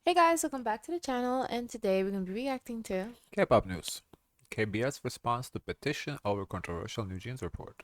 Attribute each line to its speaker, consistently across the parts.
Speaker 1: Hey guys, welcome back to the channel, and today we're going to be reacting to
Speaker 2: Kpop news. KBS responds to petition over controversial New Jeans report.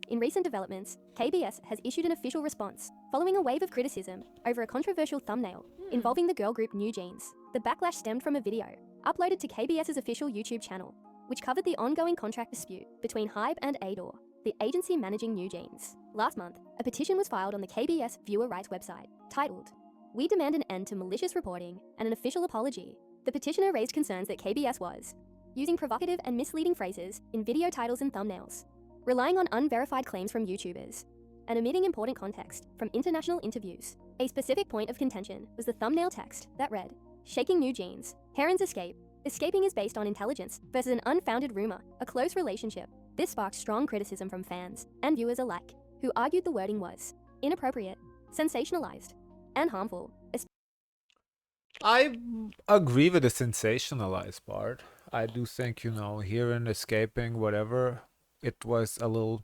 Speaker 3: In recent developments, KBS has issued an official response following a wave of criticism over a controversial thumbnail involving the girl group New Jeans. The backlash stemmed from a video uploaded to KBS's official YouTube channel, which covered the ongoing contract dispute between HYBE and I-DLE, the agency managing New Jeans. Last month, a petition was filed on the KBS viewer rights website titled, "We demand an end to malicious reporting and an official apology." The petitioner raised concerns that KBS was using provocative and misleading phrases in video titles and thumbnails, relying on unverified claims from YouTubers, and omitting important context from international interviews. A specific point of contention was the thumbnail text that read, "Shaking New Jeans, Heron's escape. Escaping is based on intelligence versus an unfounded rumor, a close relationship." This sparked strong criticism from fans and viewers alike, who argued the wording was inappropriate, sensationalized, and harmful.
Speaker 2: I agree with the sensationalized part. I do think, hearing, escaping, whatever, it was a little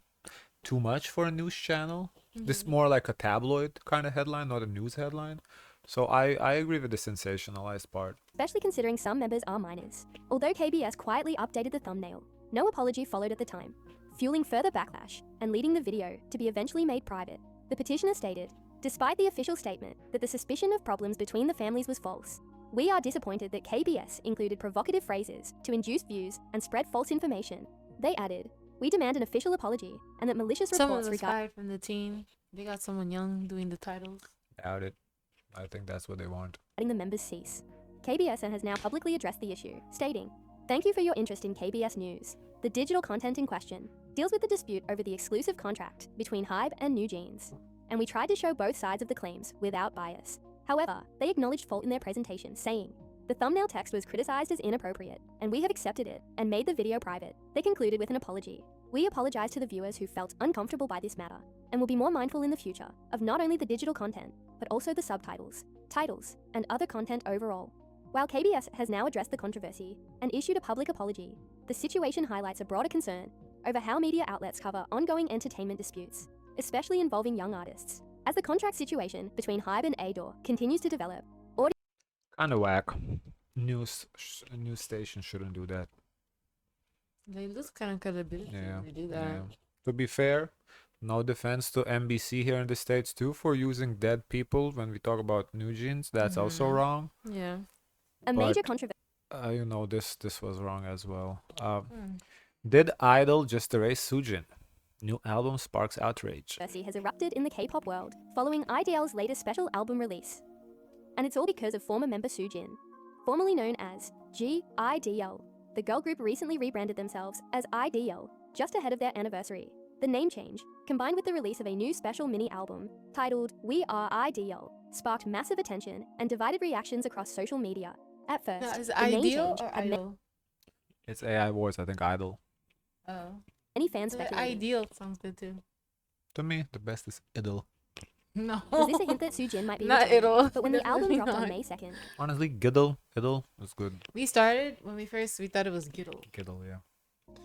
Speaker 2: too much for a news channel. This is more like a tabloid kind of headline, not a news headline. So I agree with the sensationalized part.
Speaker 3: Especially considering some members are minors. Although KBS quietly updated the thumbnail, no apology followed at the time, fueling further backlash and leading the video to be eventually made private. The petitioner stated, "Despite the official statement that the suspicion of problems between the families was false, we are disappointed that KBS included provocative phrases to induce views and spread false information." They added, "We demand an official apology and that malicious
Speaker 1: someone
Speaker 3: reports
Speaker 1: was
Speaker 3: regarding
Speaker 1: fired from the team. They got someone young doing the titles.
Speaker 2: Doubt it. I think that's what they want.
Speaker 3: the members cease." KBS has now publicly addressed the issue, stating, "Thank you for your interest in KBS News. The digital content in question deals with the dispute over the exclusive contract between HYBE and New Jeans, and we tried to show both sides of the claims without bias. However, they acknowledged fault in their presentation, saying, the thumbnail text was criticized as inappropriate, and we have accepted it and made the video private." They concluded with an apology. "We apologize to the viewers who felt uncomfortable by this matter, and will be more mindful in the future of not only the digital content, but also the subtitles, titles, and other content overall." While KBS has now addressed the controversy and issued a public apology, the situation highlights a broader concern over how media outlets cover ongoing entertainment disputes, especially involving young artists. As the contract situation between HYBE and I-DLE continues to develop,
Speaker 2: Kind of whack. News station shouldn't do that.
Speaker 1: They lose kind of credibility
Speaker 2: Yeah.
Speaker 1: when they do that.
Speaker 2: Yeah. To be fair, no defense to NBC here in the States too for using dead people when we talk about New Jeans. That's also wrong.
Speaker 1: Yeah.
Speaker 3: a major
Speaker 2: But-
Speaker 3: controversy
Speaker 2: This was wrong as well. Did I-DLE Just Erase Soojin? New album sparks outrage.
Speaker 3: has erupted in the K-pop world following I-DLE's latest special album release. And it's all because of former member Soojin, formerly known as I-DLE. The girl group recently rebranded themselves as I-DLE just ahead of their anniversary. The name change, combined with the release of a new special mini album titled We Are I-DLE, sparked massive attention and divided reactions across social media. At first,
Speaker 1: Now, is
Speaker 3: the
Speaker 1: it
Speaker 3: name
Speaker 1: ideal
Speaker 3: change
Speaker 1: or
Speaker 3: had
Speaker 1: idol?
Speaker 2: It's AI Wars, I think I-DLE.
Speaker 1: Oh.
Speaker 3: many fans
Speaker 1: So
Speaker 3: speculating.
Speaker 1: ideal sounds good too.
Speaker 2: To me, the best is I-DLE.
Speaker 1: No.
Speaker 3: Was this a hint that Soojin might be
Speaker 1: Not
Speaker 3: returning?
Speaker 1: idol.
Speaker 3: But when the album
Speaker 1: Definitely
Speaker 3: dropped on
Speaker 1: not.
Speaker 3: May 2nd,
Speaker 2: Honestly, I-DLE was good.
Speaker 1: We started when we thought it was Giddle.
Speaker 2: I-DLE, yeah.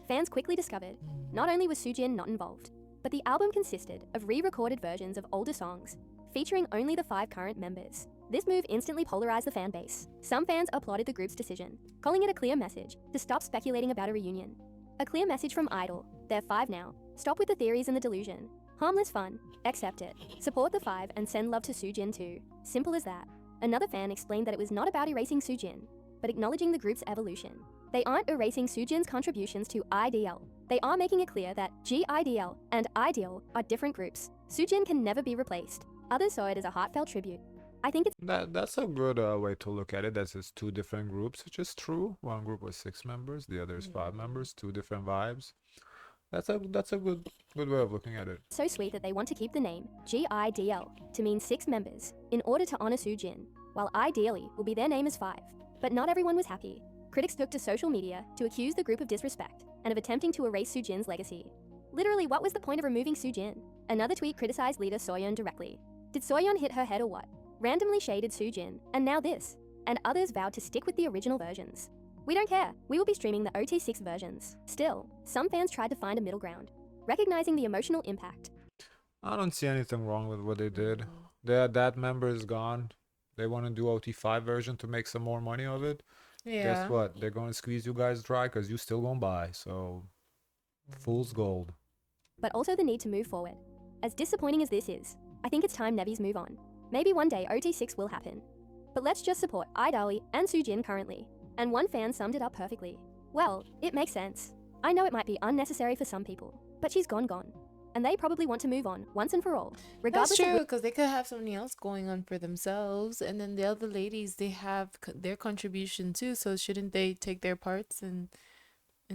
Speaker 3: fans quickly discovered not only was Soojin not involved, but the album consisted of re-recorded versions of older songs, featuring only the 5 current members. This move instantly polarized the fan base. Some fans applauded the group's decision, calling it a clear message to stop speculating about a reunion. A clear message from I-DLE, they're 5 now. Stop with the theories and the delusion. Harmless fun, accept it. Support the 5 and send love to Soojin too. Simple as that. Another fan explained that it was not about erasing Soojin, but acknowledging the group's evolution. They aren't erasing Soojin's contributions to I-DLE. They are making it clear that I-DLE and I-DLE are different groups. Soojin can never be replaced. Others saw it as a heartfelt tribute. I think it's
Speaker 2: That's a good way to look at it. That's just 2 different groups, which is true. One group was 6 members, the other is 5 members, 2 different vibes. That's a good way of looking at it.
Speaker 3: so sweet that they want to keep the name I-DLE to mean 6 members in order to honor Soojin, while I-DLE will be their name as 5. But not everyone was happy. Critics took to social media to accuse the group of disrespect and of attempting to erase Soojin's legacy. Literally, what was the point of removing Soojin? Another tweet criticized leader Soyeon directly. Did Soyeon hit her head or what? Randomly shaded Soojin, and now this. And others vowed to stick with the original versions. We don't care. We will be streaming the OT6 versions. Still, some fans tried to find a middle ground, recognizing the emotional impact.
Speaker 2: I don't see anything wrong with what they did. That member is gone. They want to do OT5 version to make some more money of it.
Speaker 1: Yeah.
Speaker 2: Guess what? They're going to squeeze you guys dry because you still gonna buy. So, fool's gold.
Speaker 3: but also the need to move forward. As disappointing as this is, I think it's time Nevies move on. Maybe one day OT6 will happen. But let's just support I-DLE and Soojin currently. And one fan summed it up perfectly. Well, it makes sense. I know it might be unnecessary for some people, but she's gone. And they probably want to move on once and for all, regardless
Speaker 1: That's true,
Speaker 3: of
Speaker 1: because they could have something else going on for themselves, and then the other ladies, they have their contribution too. So shouldn't they take their parts and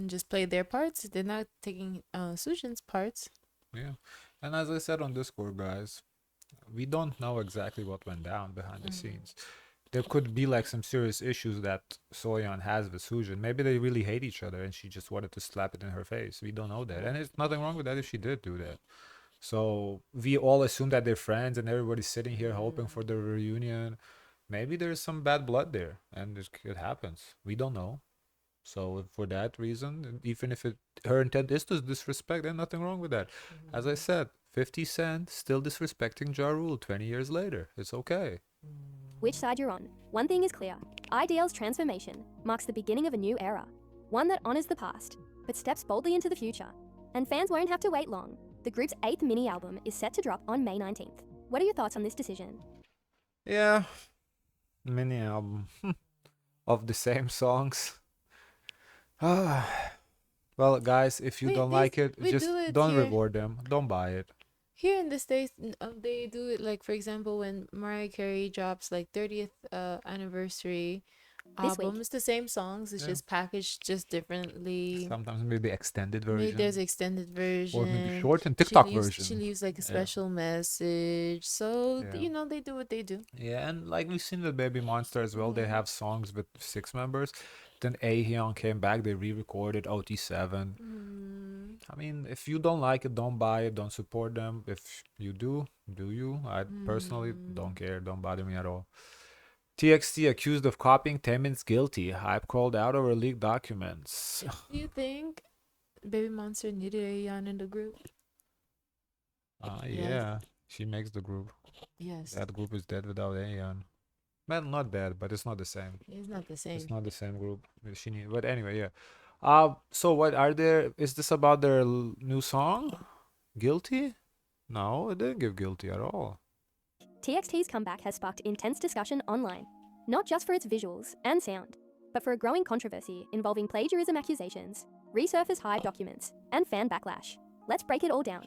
Speaker 1: just play their parts? They're not taking Soojin's parts.
Speaker 2: Yeah. And as I said on Discord, guys, we don't know exactly what went down behind the scenes. There could be like some serious issues that Soyeon has with Soojin. Maybe they really hate each other and she just wanted to slap it in her face. We don't know that. And there's nothing wrong with that if she did do that. So we all assume that they're friends and everybody's sitting here hoping for the reunion. Maybe there's some bad blood there and it happens. We don't know. So for that reason, even if her intent is to disrespect, there's nothing wrong with that. As I said, 50 Cent still disrespecting Ja Rule 20 years later. It's okay.
Speaker 3: which side you're on. One thing is clear. I-DLE's transformation marks the beginning of a new era. One that honors the past, but steps boldly into the future. And fans won't have to wait long. The group's 8th mini-album is set to drop on May 19th. What are your thoughts on this decision?
Speaker 2: Yeah. Mini album of the same songs. Well, guys, if you don't like it,
Speaker 1: we
Speaker 2: just
Speaker 1: do it
Speaker 2: don't
Speaker 1: here.
Speaker 2: reward them. Don't buy it.
Speaker 1: Here in the States, they do it like, for example, when Mariah Carey drops like 30th anniversary
Speaker 3: This
Speaker 1: album,
Speaker 3: week.
Speaker 1: it's the same songs, it's
Speaker 2: Yeah.
Speaker 1: just packaged just differently.
Speaker 2: Sometimes maybe extended
Speaker 1: Maybe
Speaker 2: version.
Speaker 1: there's extended version.
Speaker 2: Or maybe short and TikTok
Speaker 1: She
Speaker 2: version.
Speaker 1: leaves like a
Speaker 2: Yeah.
Speaker 1: special message. So,
Speaker 2: Yeah.
Speaker 1: they do what they do.
Speaker 2: Yeah, and like we've seen with Baby Monster as well, they have songs with 6 members. Then Aehyun came back, they re-recorded OT7. I mean, if you don't like it, don't buy it, don't support them. If you do you? I personally don't care, don't bother me at all. TXT accused of copying Taemin's guilty. Hype called out over leaked documents.
Speaker 1: Do you think Baby Monster needed Aeon in the group?
Speaker 2: Yeah, she makes the group.
Speaker 1: Yes.
Speaker 2: That group is dead without Aeon. Well, not dead, but it's not the same.
Speaker 1: It's not the same.
Speaker 2: It's not the same group. She need, but anyway, yeah. So what are there? Is this about their new song? Guilty? No, it didn't give guilty at all.
Speaker 3: TXT's comeback has sparked intense discussion online, not just for its visuals and sound, but for a growing controversy involving plagiarism accusations, resurfaced Hive documents, and fan backlash. Let's break it all down.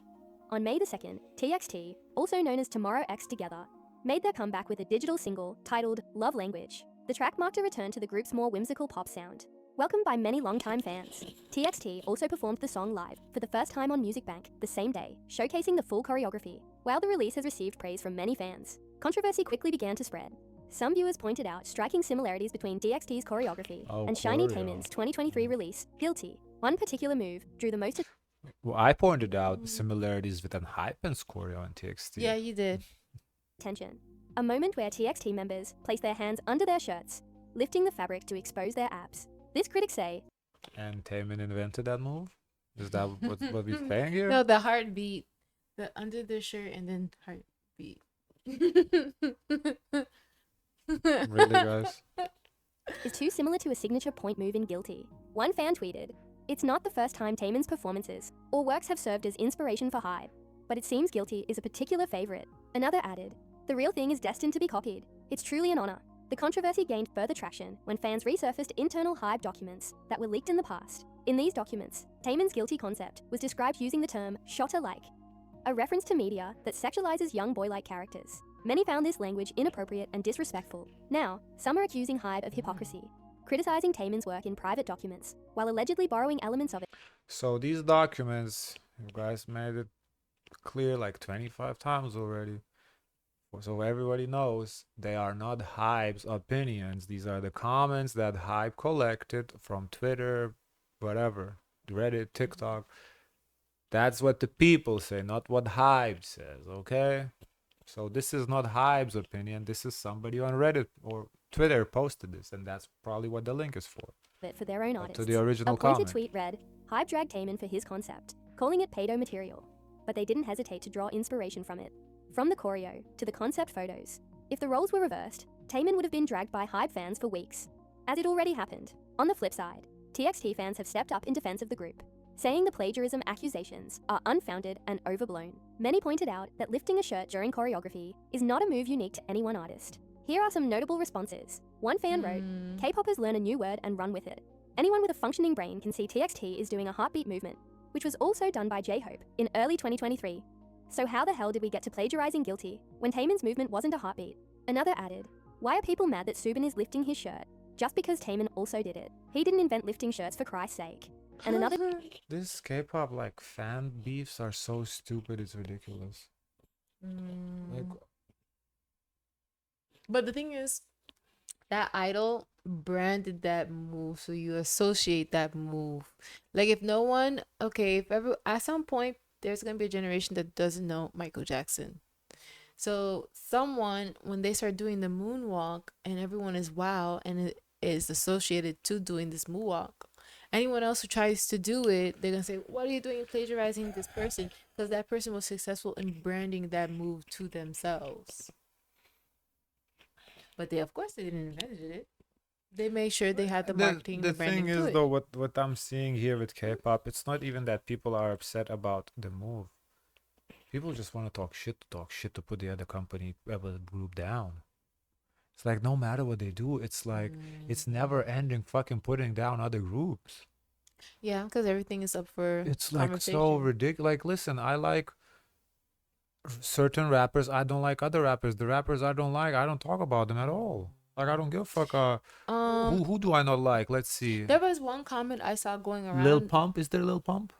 Speaker 3: On May the 2nd, TXT, also known as Tomorrow X Together, made their comeback with a digital single titled Love Language. The track marked a return to the group's more whimsical pop sound. Welcomed by many longtime fans, TXT also performed the song live for the first time on Music Bank the same day, showcasing the full choreography. While the release has received praise from many fans, controversy quickly began to spread. Some viewers pointed out striking similarities between TXT's choreography and Shiny
Speaker 2: choreo.
Speaker 3: Taemin's 2023 release, Guilty. One particular move drew the most
Speaker 2: Well, I pointed out the similarities with Hypen's choreo and TXT.
Speaker 1: Yeah, you did.
Speaker 3: attention. A moment where TXT members placed their hands under their shirts, lifting the fabric to expose their abs. This critics say
Speaker 2: And Taemin invented that move? Is that what we're saying here?
Speaker 1: No, the heartbeat. The under the shirt and then heartbeat.
Speaker 2: Really, guys?
Speaker 3: is too similar to a signature point move in Guilty. One fan tweeted, "It's not the first time Taemin's performances or works have served as inspiration for Hive, but it seems Guilty is a particular favorite." Another added, "The real thing is destined to be copied. It's truly an honor." The controversy gained further traction when fans resurfaced internal Hive documents that were leaked in the past. In these documents, Taemin's Guilty concept was described using the term "shota-like," a reference to media that sexualizes young boy-like characters. Many found this language inappropriate and disrespectful. Now, some are accusing Hive of hypocrisy, criticizing Taemin's work in private documents, while allegedly borrowing elements of it.
Speaker 2: So these documents, you guys made it clear like 25 times already. So everybody knows they are not Hype's opinions. These are the comments that Hype collected from Twitter, whatever, Reddit, TikTok. That's what the people say, not what Hype says, okay? So this is not Hype's opinion. This is somebody on Reddit or Twitter posted this, and that's probably what the link is for.
Speaker 3: For their own
Speaker 2: Up
Speaker 3: artists.
Speaker 2: to the original
Speaker 3: A pointed
Speaker 2: comment.
Speaker 3: tweet read, "Hive dragged Taemin for his concept, calling it pedo material, but they didn't hesitate to draw inspiration from it. From the choreo to the concept photos. If the roles were reversed, Taemin would have been dragged by HYBE fans for weeks, as it already happened. On the flip side, TXT fans have stepped up in defense of the group, saying the plagiarism accusations are unfounded and overblown. Many pointed out that lifting a shirt during choreography is not a move unique to any one artist. Here are some notable responses. One fan wrote, K-popers learn a new word and run with it. Anyone with a functioning brain can see TXT is doing a heartbeat movement, which was also done by J-Hope in early 2023. So how the hell did we get to plagiarizing guilty when Taemin's movement wasn't a heartbeat? Another added, why are people mad that Soojin is lifting his shirt? Just because Taemin also did it. He didn't invent lifting shirts for Christ's sake. And another...
Speaker 2: This K-pop like fan beefs are so stupid, it's ridiculous. Like,
Speaker 1: but the thing is, that idol branded that move, so you associate that move. Like if no one, okay, if ever at some point there's gonna be a generation that doesn't know Michael Jackson. So someone, when they start doing the moonwalk and everyone is wow and it is associated to doing this moonwalk, anyone else who tries to do it, they're gonna say, what are you doing plagiarizing this person? Because that person was successful in branding that move to themselves. But they, of course, they didn't invent it. They made sure they had the marketing, the branding
Speaker 2: thing
Speaker 1: to
Speaker 2: is,
Speaker 1: it.
Speaker 2: though, what I'm seeing here with K-pop, it's not even that people are upset about the move. People just want to talk shit to put the other company, other group down. It's like no matter what they do, it's like it's never ending fucking putting down other groups.
Speaker 1: Yeah, because everything is up for
Speaker 2: It's like
Speaker 1: conversation.
Speaker 2: so ridiculous. Like, listen, I like certain rappers. I don't like other rappers. The rappers I don't like, I don't talk about them at all. Like, I don't give a fuck. Who do I not like? Let's see.
Speaker 1: There was one comment I saw going around.
Speaker 2: Lil Pump, is there Lil Pump?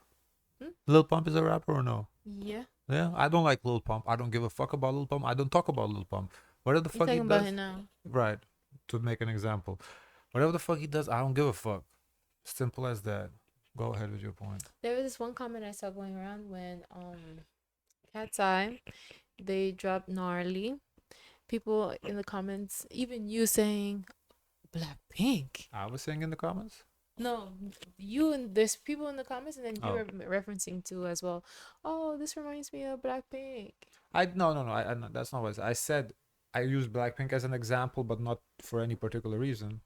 Speaker 2: Lil Pump is a rapper or no?
Speaker 1: Yeah.
Speaker 2: Yeah, I don't like Lil Pump. I don't give a fuck about Lil Pump. I don't talk about Lil Pump. Whatever the
Speaker 1: You're
Speaker 2: fuck he
Speaker 1: talking about
Speaker 2: does,
Speaker 1: him now.
Speaker 2: right? To make an example, whatever the fuck he does, I don't give a fuck. Simple as that. Go ahead with your point.
Speaker 1: There was this one comment I saw going around when Cat's Eye, they dropped Gnarly. People in the comments, even you saying Blackpink.
Speaker 2: I was saying in the comments.
Speaker 1: No, you, and there's people in the comments, and then you
Speaker 2: Oh.
Speaker 1: were referencing to as well. Oh, this reminds me of Blackpink.
Speaker 2: No. I that's not what I said. I said I used Blackpink as an example, but not for any particular reason.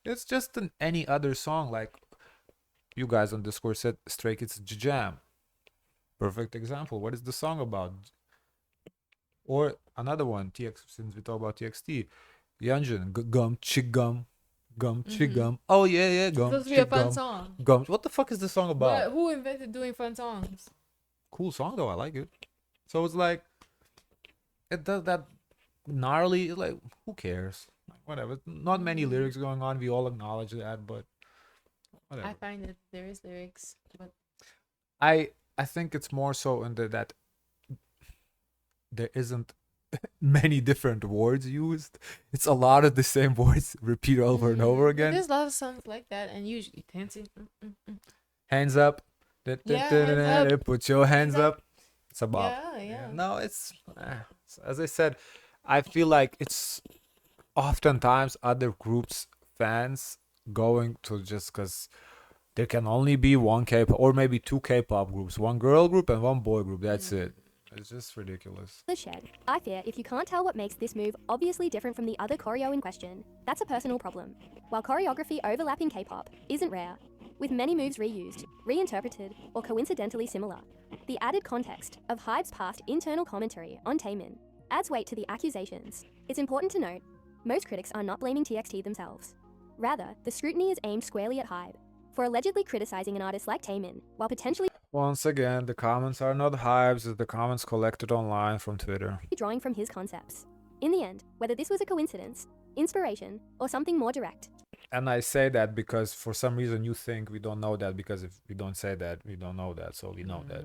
Speaker 2: It's just any other song. Like you guys on Discord said, Stray Kids Jam. Perfect example. What is the song about? Or another one, since we talk about TXT, Yeonjun, gum chigum, gum chigum. Oh yeah, gum
Speaker 1: Supposed to be a fun
Speaker 2: chigum,
Speaker 1: song.
Speaker 2: gum. What the fuck is the song about?
Speaker 1: But who invented doing fun songs?
Speaker 2: Cool song though, I like it. So it's like it does that gnarly. Like who cares? Like, whatever. Not many lyrics going on. We all acknowledge that, but whatever.
Speaker 1: I find that there is lyrics, but
Speaker 2: I think it's more so in that there isn't many different words used. It's a lot of the same words repeat over and over again.
Speaker 1: There's a lot of songs like that, and usually dancing.
Speaker 2: Hands up.
Speaker 1: Hands up.
Speaker 2: Put your hands up. It's a bop.
Speaker 1: Yeah.
Speaker 2: No, it's as I said, I feel like it's oftentimes other groups fans going to just because there can only be one K-pop or maybe two K-pop groups, one girl group and one boy group. That's it. It's just ridiculous.
Speaker 3: The shed. I fear if you can't tell what makes this move obviously different from the other choreo in question, that's a personal problem. While choreography overlap in K-pop isn't rare, with many moves reused, reinterpreted, or coincidentally similar, the added context of HYBE's past internal commentary on Taemin adds weight to the accusations. It's important to note, most critics are not blaming TXT themselves. Rather, the scrutiny is aimed squarely at HYBE for allegedly criticizing an artist like Taemin while potentially
Speaker 2: Once again, the comments are not hypes, it's the comments collected online from Twitter.
Speaker 3: drawing from his concepts. In the end, whether this was a coincidence, inspiration, or something more direct.
Speaker 2: And I say that because for some reason you think we don't know that, because if we don't say that, we don't know that, so we know that.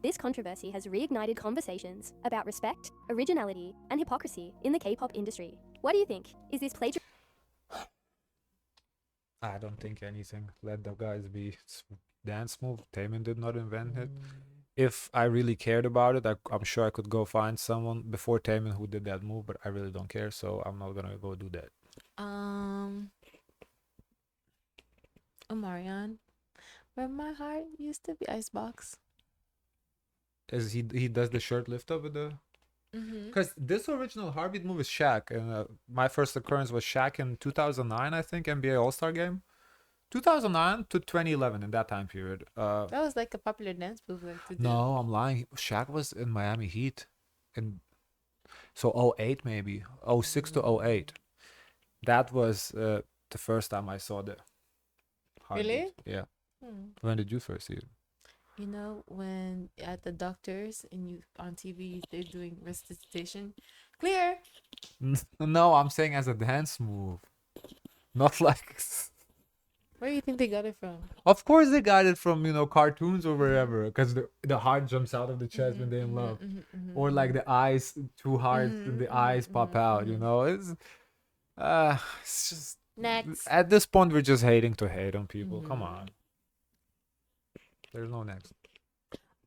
Speaker 3: This controversy has reignited conversations about respect, originality, and hypocrisy in the K-pop industry. What do you think? Is this plagiarism?
Speaker 2: I don't think anything. Let the guys be. It's dance move. Taemin did not invent it. If I really cared about it, I'm sure I could go find someone before Taemin who did that move, but I really don't care, so I'm not gonna go do that.
Speaker 1: Omarion, where my heart used to be, Icebox.
Speaker 2: Is he does the shirt lift up with the
Speaker 1: Mm-hmm.
Speaker 2: Because this original heartbeat move is Shaq, and my first occurrence was Shaq in 2009, I think, NBA All Star Game. 2009 to 2011 in that time period.
Speaker 1: That was like a popular dance move like to do.
Speaker 2: No, I'm lying. Shaq was in Miami Heat, and so '08 maybe '06 to '08. That was the first time I saw the heartbeat.
Speaker 1: Really?
Speaker 2: Yeah.
Speaker 1: Hmm.
Speaker 2: When did you first see it?
Speaker 1: You know, when at the doctors and you on TV, they're doing resuscitation. Clear.
Speaker 2: No, I'm saying as a dance move, not like.
Speaker 1: Where do you think they got it from?
Speaker 2: Of course, they got it from cartoons or wherever, because the heart jumps out of the chest when they're in love, or like the eyes, two hearts, and the eyes pop out. It's just
Speaker 1: Next.
Speaker 2: at this point we're just hating to hate on people. Come on, there's no next.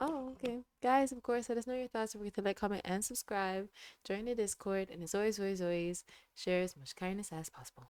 Speaker 1: Oh, okay. Guys, of course, let us know your thoughts. Don't forget to like, comment, and subscribe. Join the Discord. And as always, always, always, share as much kindness as possible.